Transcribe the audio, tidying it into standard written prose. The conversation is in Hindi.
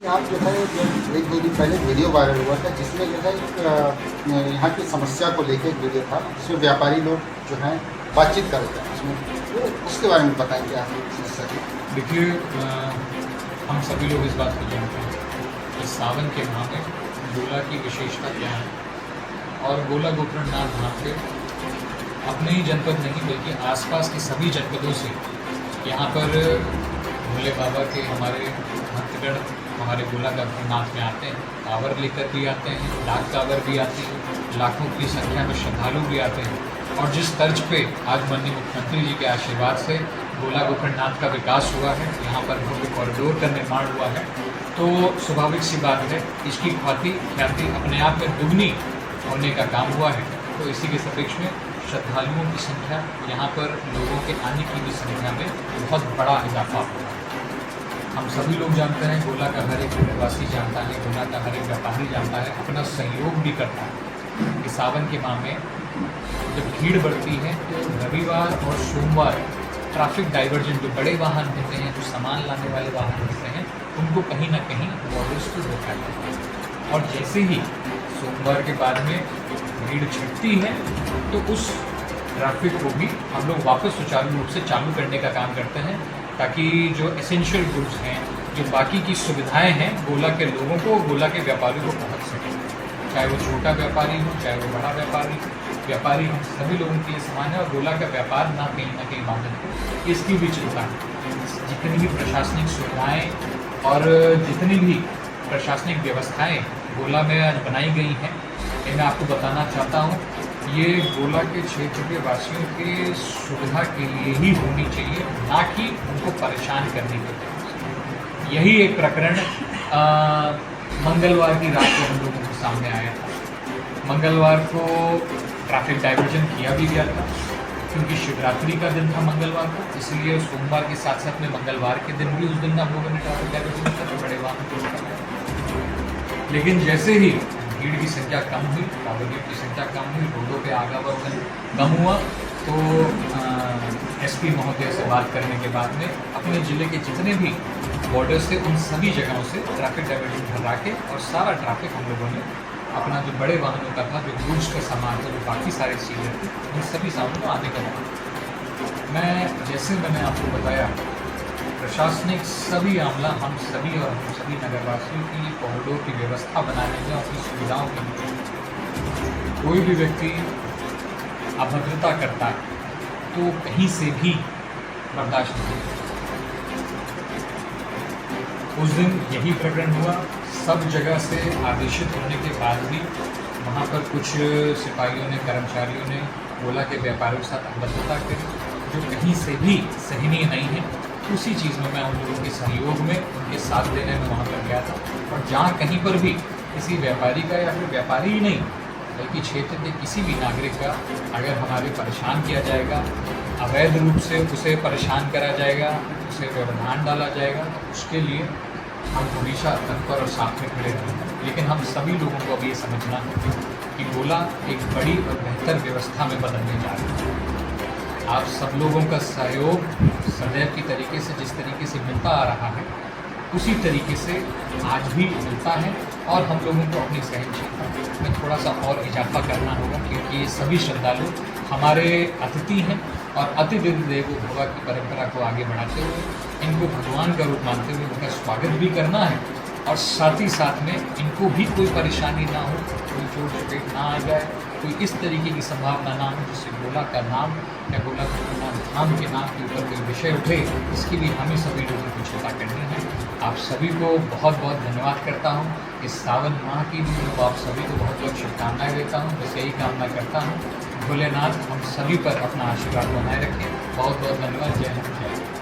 आप जो है जब एक दो दिन पहले वीडियो वायरल हुआ था जिसमें जो है एक यहाँ की समस्या को लेकर एक वीडियो था जिसमें व्यापारी लोग जो हैं बातचीत कर रहे थे उसमें, तो उसके बारे में बताएं क्या है समस्या की। देखिए, हम सभी लोग इस बात को जानते हैं कि सावन के माह में गोला की विशेषता क्या है। और गोला गोकर्णनाथ धाम पे अपने ही जनपद नहीं बल्कि आसपास के सभी जनपदों से यहाँ पर भोले बाबा के हमारे भक्तगण हमारे गोला गोकर्णनाथ में आते हैं। कांवर लेकर भी आते हैं, डाक कांवर भी आती है, लाखों की संख्या में श्रद्धालु भी आते हैं। और जिस तर्ज पे आज माननीय मुख्यमंत्री जी के आशीर्वाद से गोला गोकर्णनाथ का विकास हुआ है, यहाँ पर भव्य कॉरिडोर का निर्माण हुआ है, तो स्वाभाविक सी बात है इसकी ख्याति अपने आप में दुगनी होने का काम हुआ है। तो इसी के सापेक्ष में श्रद्धालुओं की संख्या, यहाँ पर लोगों के आने की भी संख्या में बहुत बड़ा इजाफा हुआ है। हम सभी लोग जानते हैं, गोला का हर एक निवासी जानता है, गोला का हर एक व्यापारी जानता है, अपना सहयोग भी करता है कि सावन के माह में जब भीड़ बढ़ती है तो रविवार और सोमवार ट्रैफिक डाइवर्जन जो बड़े वाहन होते हैं, जो सामान लाने वाले वाहन होते हैं, उनको कहीं ना कहीं बॉर्डर्स को रोका जाता है। और जैसे ही सोमवार के बाद में भीड़ छटती है तो उस ट्रैफिक को भी हम लोग वापस सुचारू रूप से चालू करने का काम करते हैं, ताकि जो एसेंशियल गुड्स हैं, जो बाकी की सुविधाएं हैं, गोला के लोगों को, गोला के व्यापारियों को पहुंच सकें। चाहे वो छोटा व्यापारी हो, चाहे वो बड़ा व्यापारी हम सभी लोगों के लिए समान है। और गोला का व्यापार ना कहीं बाधित हो, इसकी भी चिंता है। जितनी भी प्रशासनिक सुविधाएं और जितनी भी प्रशासनिक व्यवस्थाएं गोला में आज बनाई गई हैं, ये मैं आपको बताना चाहता हूँ, ये गोला के क्षेत्र के वासियों के सुविधा के लिए ही होनी चाहिए, ना कि उनको परेशान करने के लिए। यही एक प्रकरण मंगलवार की रात को हम लोगों के सामने आया था। मंगलवार को ट्रैफिक डाइवर्जन किया भी गया था, क्योंकि शिवरात्रि का दिन था मंगलवार को, इसलिए सोमवार के साथ साथ में मंगलवार के दिन भी उस दिन हम लोगों ने ट्रैफिक डाइवर्जन किया था, बड़े वाहन को रोका। लेकिन जैसे ही भीड़ की संख्या कम हुई, कांवड़ियों की संख्या कम हुई, रोडों पे आवागमन कम हुआ, तो एसपी महोदय से बात करने के बाद में अपने ज़िले के जितने भी बॉर्डर से उन सभी जगहों से ट्रैफिक डाइवर्जन भरा के और सारा ट्रैफिक हम लोगों ने अपना जो बड़े वाहनों का था, जो गुड्स का सामान था, जो बाकी सारे चीज़ें थी, उन सभी सामानों को आने का था। मैंने आपको बताया, प्रशासनिक सभी आमला हम सभी और हम सभी नगरवासियों की कॉरिडोर की व्यवस्था बनाने में अपनी सुविधाओं के लिए कोई भी व्यक्ति अभद्रता करता है तो कहीं से भी बर्दाश्त नहीं। उस दिन यही प्रकरण हुआ। सब जगह से आदेशित होने के बाद भी वहाँ पर कुछ सिपाहियों ने, कर्मचारियों ने गोला के व्यापारियों के साथ अभद्रता करी, जो कहीं से भी सहनीय नहीं है। उसी चीज़ में मैं उन लोगों के सहयोग में, उनके साथ देने में वहाँ पर गया था। और जहाँ कहीं पर भी किसी व्यापारी का, या फिर व्यापारी ही नहीं बल्कि क्षेत्र के किसी भी नागरिक का अगर हमारे परेशान किया जाएगा, अवैध रूप से उसे परेशान करा जाएगा, उसे व्यवधान डाला जाएगा, तो उसके लिए हम हमेशा तत्पर और साथ में खड़े रहेंगे। लेकिन हम सभी लोगों को अब ये समझना है कि गोला एक बड़ी और बेहतर व्यवस्था में बदलने जा रही है। आप सब लोगों का सहयोग सदैव की तरीके से, जिस तरीके से मिलता आ रहा है, उसी तरीके से आज भी मिलता है। और हम लोगों को अपनी सहनशीलता में थोड़ा सा और इजाफा करना होगा, क्योंकि ये सभी श्रद्धालु हमारे अतिथि हैं और अतिथि देवो भव की परंपरा को आगे बढ़ाते हुए, इनको भगवान का रूप मानते हुए उनका स्वागत भी करना है। और साथ ही साथ में इनको भी कोई परेशानी ना हो, कोई चोट चपेट ना आ जाए, कोई इस तरीके की संभावना ना हो जिससे गोला का नाम या गोला गोकर्णनाथ धाम के नाम के ऊपर कोई विषय उठे। इसकी भी हमें सभी लोगों को चिंता करनी है। आप सभी को बहुत बहुत धन्यवाद करता हूँ। इस सावन माह की भी आप सभी को बहुत बहुत शुभकामनाएँ देता हूँ। बस यही कामना करता हूँ, भोलेनाथ हम सभी पर अपना आशीर्वाद बनाए रखें। बहुत बहुत धन्यवाद। जय हिंद, जय